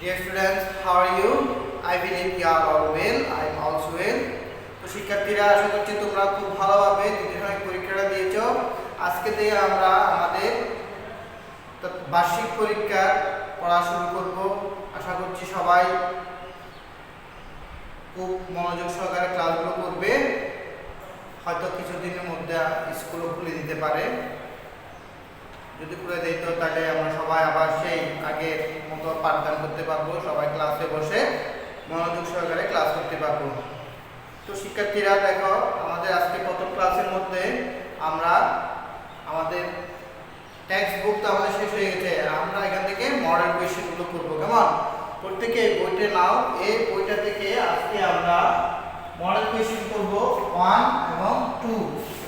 Dear students, how are you? I believe you are all well. I am also well. তো শিক্ষার্থীরা আশা করছি তোমরা খুব ভালোভাবে দ্বিতীয় পরীক্ষাটা দিয়েছো। আজকে থেকে আমরা আমাদের বার্ষিক পরীক্ষার পড়া শুরু করব। আশা করছি সবাই খুব মনোযোগ সহকারে ক্লাসগুলো করবে। হয়তো কিছুদিনের মধ্যে স্কুলও খুলে দিতে পারে। যদি খুলে দেয় তো তাহলে আমরা সবাই আবার সেই আগের মতো পাঠদান করতে পারবো, সবাই ক্লাসে বসে মনোযোগ সহকারে ক্লাস করতে পারবো। তো শিক্ষার্থীরা দেখো, আমাদের আজকে প্রথম ক্লাসের মধ্যে আমরা আমাদের টেক্সট বুক তো আমাদের শেষ হয়ে গেছে। আমরা এখান থেকে মডেল কোয়েশ্চেনগুলো করবো। কেমন? প্রত্যেকে এই বইটা নাও। এই বইটা থেকে আজকে আমরা মডেল কোয়েশ্চেন করবো 1 এবং 2।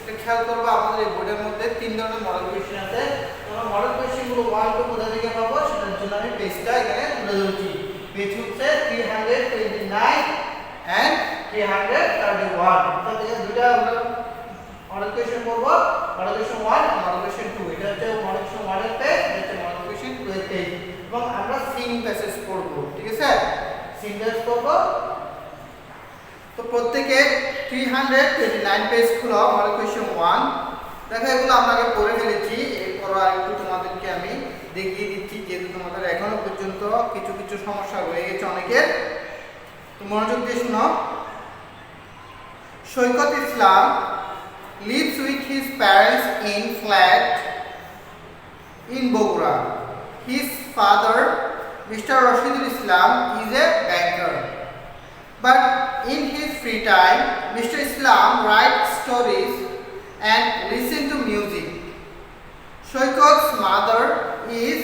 এটা খেয়াল করবো, আমাদের এই বইটার মধ্যে 3 ধরনের মডেল কোয়েশ্চেন আছে। আমরা মডেল কোয়েশ্চেনগুলো 1 2 কোথা থেকে পাবো সেটার জন্য আমি পেজটা এখানে তুলে ধরেছি। পেজ হচ্ছে 329 and 331। এটা থেকে দুটো আমরা মডেল কোয়েশ্চেন করব, মডেল কোয়েশ্চেন 1 আর মডেল কোয়েশ্চেন 2। এটা হচ্ছে মডেল কোয়েশ্চেন 1 এর পেজ, এটা হচ্ছে মডেল কোয়েশ্চেন 2 এর পেজ। এবং আমরা সিন প্যাসেজ করব, ঠিক আছে? সিন প্যাসেজ করব। তো প্রত্যেকে 329 পেজ খুলো, মডেল কোয়েশ্চেন 1। দেখো, এগুলো আমরা আগে পড়ে ফেলেছি। এরপর আরেকটু তোমাদেরকে আমি দেখিয়ে দিচ্ছি, যেহেতু তোমাদের এখনো পর্যন্ত কিছু কিছু সমস্যা রয়ে গেছে অনেকের। তো মনোযোগ দিয়ে শুনো। সৈকত ইসলাম lives with his parents in flat in Bogura. His father, Mr. Rashidul Islam, is a banker. But in his free time, Mr. Islam writes stories and listens to music. Shoykot's mother is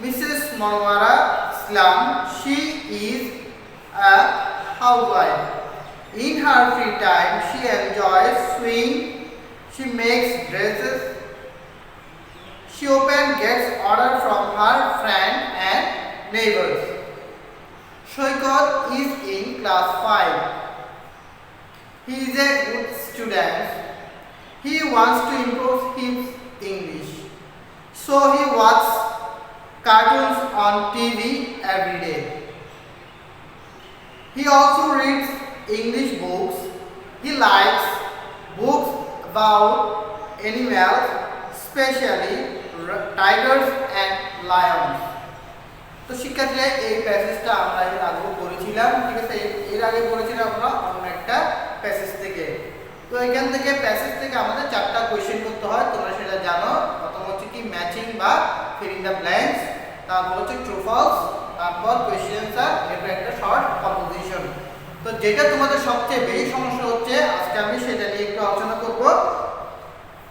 Mrs. Manwara Islam. She is a housewife. In her free time, she enjoys sewing. She makes dresses. She often gets orders from her friends and neighbors. Shoykot is in class 5. He is a good student. He wants to improve his English, so he watches cartoons on TV every day. He also reads English books. He likes books about animals, especially tigers and lions. তো শিক্ষার্থীরা, এই প্যাসেজটা আমরা এর আগে পড়েছিলাম, ঠিক আছে? এর আগে পড়েছিলাম আমরা অন্য একটা প্যাসেজ থেকে। তো এখান থেকে প্যাসেজ থেকে আমাদের 4টা কোয়েশ্চেন করতে হয়, তোমরা সেটা জানো। প্রথম হচ্ছে কি ম্যাচিং বা ফিল ইন দ্য ব্ল্যাঙ্কস, তারপর হচ্ছে ট্রু ফলস, তারপর কোয়েশ্চেন অ্যানসার, এরপর একটা শর্ট কম্পোজিশন। তো যেটা তোমাদের সবচেয়ে বেশি সমস্যা হচ্ছে, আজকে আমি সেটা নিয়ে একটু আলোচনা করব।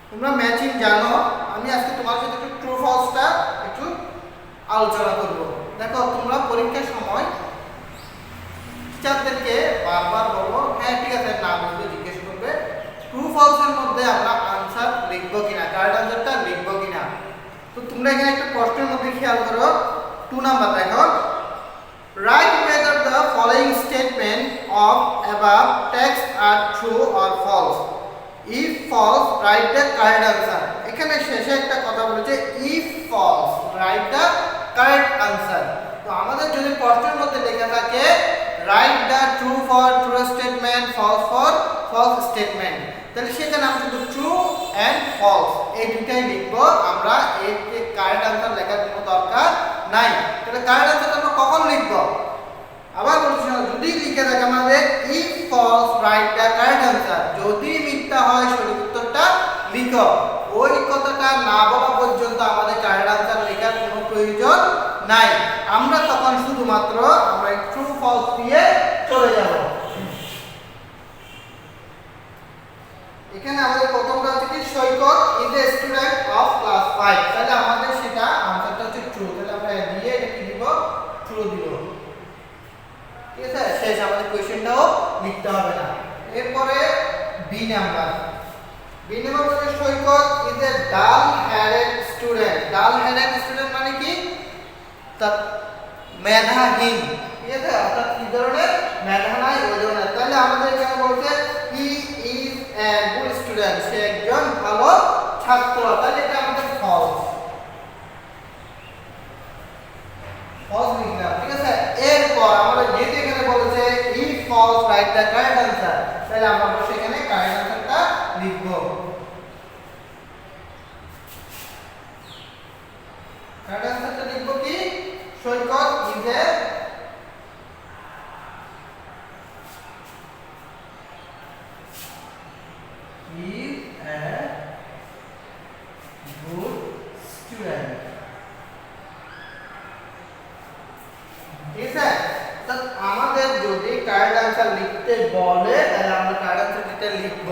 তোমরা ম্যাচিং জানো, আমি আজকে তোমার সাথে একটু ট্রু ফলসটা একটু আলোচনা করব। দেখো, তোমরা পরীক্ষার সময় টিচারদেরকে বারবার বলো, হ্যাঁ ঠিক আছে, না বুঝলে জিজ্ঞেস করবে, ট্রু ফলস এর মধ্যে আমরা আনসার লিখবো কিনা, কারেক্ট আনসারটা লিখবো কিনা। তো তোমরা এখানে একটা প্রশ্নের মধ্যে খেয়াল করো, 2 নাম্বার দেখো, write whether the following statement of above text are true or false. If false, write the correct answer. এখানে শেষে একটা কথা বলেছে, if false, write the correct answer. তো আমাদের যদি প্রশ্নের মধ্যে লেখা থাকে write the true for true statement, false for false statement, তাহলে সেখানে আমরা শুধু true and false এই দুটাই লিখবো। আমরা এর কারেক্ট আনসার লেখার কোনো দরকার নাই। তাহলে কারেক্ট আনসারটা আমরা কখন লিখবো? আবার বলছি, যদি লিখে থাকে আমাদের if false, write the correct answer, যদি মিথ্যা হয় সঠিক উত্তরটা লিখো। ওই কথাটা না বলা পর্যন্ত আমাদের কারেক্ট আনসার লেখার কোনো প্রয়োজন নাই। আমরা তখন শুধুমাত্র আমরা ট্রু ফলস দিয়ে চলে যাব। এখানে আমাদের প্রথমটা হচ্ছে কি, Saikat is a student of class 5। তাহলে আমাদের সেটা আনসারটা হচ্ছে ট্রু। তাহলে আমরা দিয়ে এটা কি দিব? ট্রু দিব, ঠিক আছে? শেষ, আমাদের কোশ্চেনটাও লিখতে হবে না। এরপরে বি নাম্বার হচ্ছে সৈকত ইজ এ ডাল হেডেড স্টুডেন্ট। ডাল হেডেড স্টুডেন্ট মানে কি? তা মেধাহীন, ঠিক আছে? অর্থাৎ কি ধরনের? মেধা নাই, ওই ধরনের। তাহলে আমাদের এখানে বলছে he is a good student, সে একজন ভালো ছাত্র। তাহলে এটা আমাদের ফলস লিখলাম, ঠিক আছে? রাইট দ্য কারেক্ট आंसर তাহলে আমরা অবশ্যই এখানে কারেক্ট आंसरটা লিখব কারেক্ট आंसरটা লিখব কি Saikat is A good student ঠিক আছে তো আমাদের যদি কারেক্ট आंसर লিখতে বলে তাহলে আমরা কারেক্ট आंसर এটা লিখব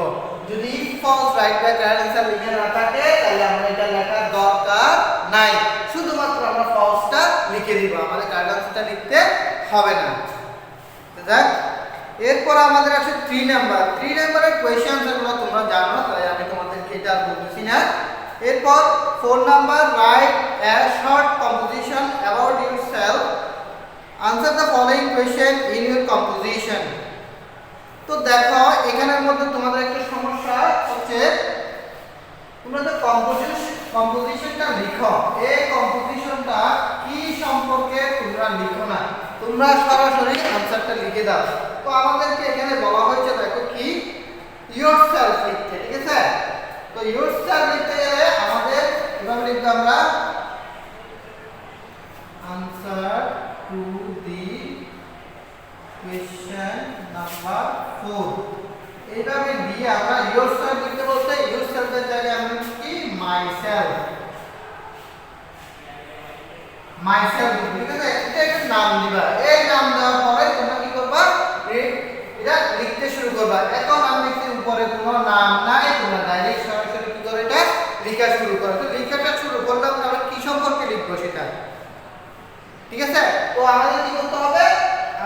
যদি false right by correct answer লিখে না থাকে তাহলে আমরা এটা লেখার দরকার নাই শুধুমাত্র আমরা ফলসটা লিখে দিব আমাদের কারেক্ট आंसरটা লিখতে হবে না দেখ এরপর আমাদের আছে 3 নাম্বারের কোশ্চেন আনসারগুলো তোমরা জানো তাই আমি তোমাদেরকে এটা বলতেছি না এরপর 4 number right a short composition about yourself answer the following question in your composition তো দেখো এখানের মধ্যে তোমাদের একটা সমস্যা হচ্ছে তোমরা তো কম্পোজিশনটা লিখো এই কম্পোজিশনটা কি সম্পর্কে তোমরা লিখো না তোমরা সরাসরি आंसरটা লিখে দাও তো আমাদেরকে এখানে বলা হয়েছে দেখো কি yourself লিখতে ঠিক আছে তো yourself লিখতে গেলে আমাদের কিভাবে লিখব আমরা answer to the question number 4 এইভাবে দিয়ে আমরা yourself লিখতে বলতে yourself এর জায়গায় আমরা কি myself ঠিক আছে এটা একটা নাম দিবা এই নাম দেওয়ার পরে তোমরা কি করবা এটা লিখতে শুরু করবা এখন নাম লিখতে উপরে কোনো নাম নাই তোমরা ডাইরেক্ট সরাসরি কি করে এটা লেখা শুরু করো তো লেখাটা শুরু করলে আমরা কি সম্পর্কে লিখব সেটা ঠিক আছে তো আমাদের কি করতে হবে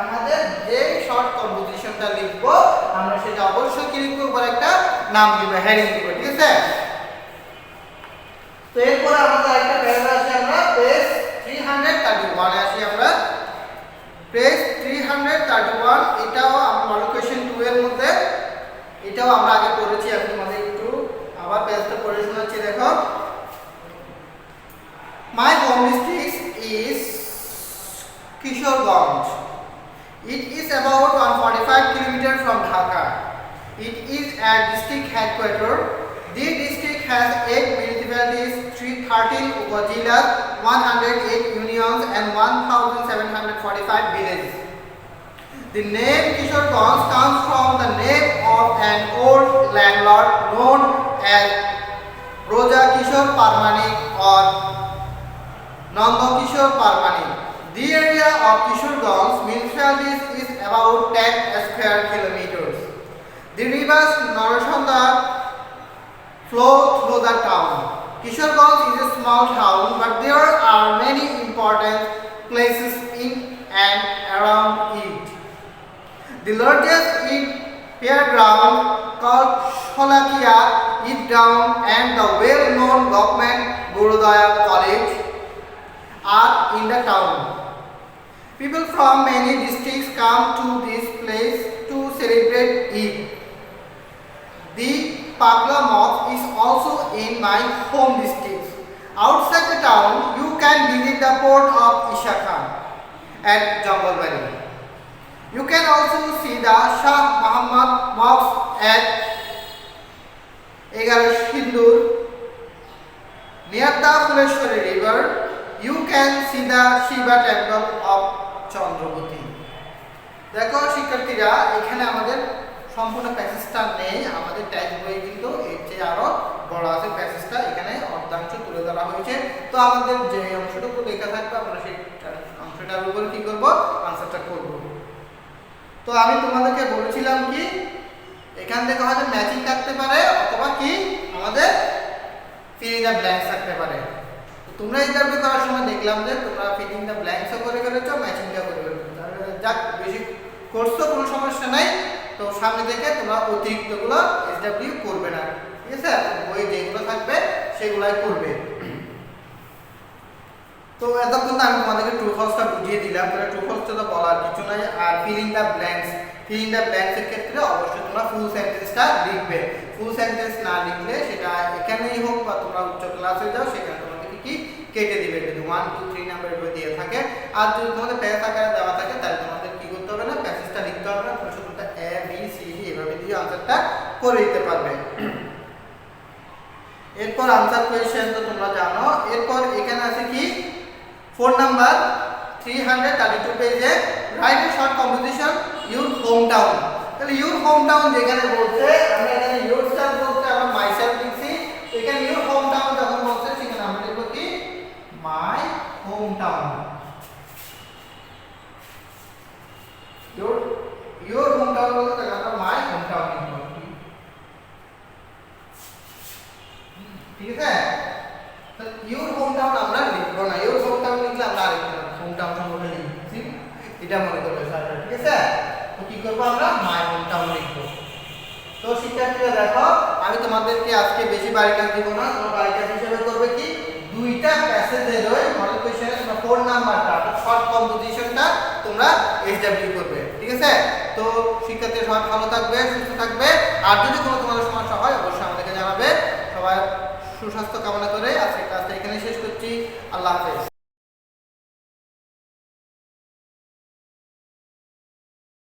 আমাদের যে শর্ট কম্পোজিশনটা লিখব আমরা সেটা অবশ্যই কি লিখব উপরে একটা নাম দিব হেডিং দিব ঠিক আছে তো এরপর আমাদের একটা প্যারাগ্রাফ আছে আমরা পেজ 331 এ আসি আমরা পেজ 331 এটাও আমরা কোশ্চেন 2 এর মধ্যে এটাও আমরা আগে পড়েছি আমি তোমাদের একটু আবার পেজটা পড়ে শোনাচ্ছি দেখো My home district is Kishoreganj. It is about 145 km from Dhaka. It is a district headquarters. The district has 8 municipalities, 13 upazilas, 108 unions and 1745 villages. The name Kishoreganj comes from the name of an old landlord known as Roja Kishore Parmanik or Nanda Kishore Parmanik. The area of Kishoreganj municipalities is about 10 square kilometers. The rivers Narasanda flow through the town. Kishoreganj is a small town, but there are many important places in and around it. The largest fairground called Sholakia is down and the well-known government Guruddaya College are in the town. People from many districts come to this place to celebrate Eid. The Pagla Mosque is also in my home district. Outside the town, you can visit the port of Isha Khan at Jangalbari. You can also see the Shah Muhammad Mosque at Egar Hindur. Near the Fuleshwari River, you can see the Shiva temple of Chandrabati. দেখো শিক্ষার্থীরা এখানে আমাদের সম্পূর্ণ প্যাসেজটা নেই আমাদের text বইয়ে কিন্তু এর চেয়ে আরো বড় আছে প্যাসেজটা এখানে অর্ধাংশ তুলে ধরা হয়েছে তো আমাদের যে অংশটুকু লেখা থাকবে আমরা সেই অংশটার উপর কি করব आंसरটা করব তো আমি তোমাদেরকে বলেছিলাম কি এখান থেকে হয়তো ম্যাচিং থাকতে পারে অথবা কি আমাদের ফিলিং দ্য ব্ল্যাঙ্কস থাকতে পারে তো তোমরা ইন্টারভিউ করার সময় দেখলাম যে তোমরা ফিলিং দ্য ব্ল্যাঙ্কসও করে করেছো ম্যাচিংটা করে করেছো যাক বেশি করছো কোনো সমস্যা নাই তো সামনে থেকে তোমরা অতিরিক্তগুলো এসডব্লিউ করবে না ঠিক আছে বই যেগুলো থাকবে সেগুলাই করবে তো এতক্ষণ আমি তোমাদেরকে ট্রু ফলসটা বুঝিয়ে দিলাম তাহলে ট্রু ফলসটা তো বলার কিছু নাই আর ফিলিং দ্য ব্ল্যাঙ্কস এর ক্ষেত্রে অবশ্যই তোমরা ফুল সেন্টেন্সটা লিখবে ফুল সেন্টেন্স না লিখলে সেটা এখানেই হোক বা তোমরা উচ্চ ক্লাসে যাও সেখানে তোমাদেরকে কি কেটে দিবে যদি 1 2 3 নাম্বার এভাবে দিয়ে থাকে আর যদি তোমাদের প্যাসেজ আকারে দেওয়া থাকে তাহলে তোমাদের কি করতে হবে না প্যাসেজটা লিখতে হবে না শুধু আনসারটা করে দিতে পারবে। এরপর আনসার কোয়েশ্চেন তো তোমরা জানো। এরপর এখানে আছে কি 4 নাম্বার 332 পেজে write a short composition your home town. তাহলে ইউর হোম টাউন যেখানে বলছে আমরা এখানে ইউর সেলফ বলতে আমরা মাই সেলফ লিখছি। এখানে ইউর হোম টাউন যখন বলছে সেখানে আমরা লিখব কি my home town. Your home town বলতে তাহলে আমরা মাই হোম টাউন লিখব। ঠিক আছে? তো ইউর হোম টাউন আমরা লিখব না, ইউর হোম টাউন লিখলে আমরা আরেকটা হোম টাউন সম্পর্কে লিখছি, এটা মনে করবে স্যার। ঠিক আছে? তো কি করব আমরা মাই হোম টাউন লিখব। তো শিক্ষার্থীরা দেখো আমি তোমাদেরকে আজকে বেশি বাড়ি কাজ দিব না, তোমরা বাড়ি কাজ হিসেবে করবে কি দুইটা প্যাসেজের ওই মডেল কোশ্চেনে তোমরা 4 নাম্বারটা অর্থাৎ শর্ট কম্পোজিশনটা তোমরা এসডব্লিউ করবে। ঠিক আছে? তো শিক্ষার্থীরা সবাই ভালো থাকবে, সুস্থ থাকবে। আর যদি কোনো তোমাদের সমস্যা হয় অবশ্যই আমাদেরকে জানাবে। সবাই সুস্বাস্থ্য কামনা করে আজকে ক্লাসটা এখানে শেষ করছি। আল্লাহ হাফেজ।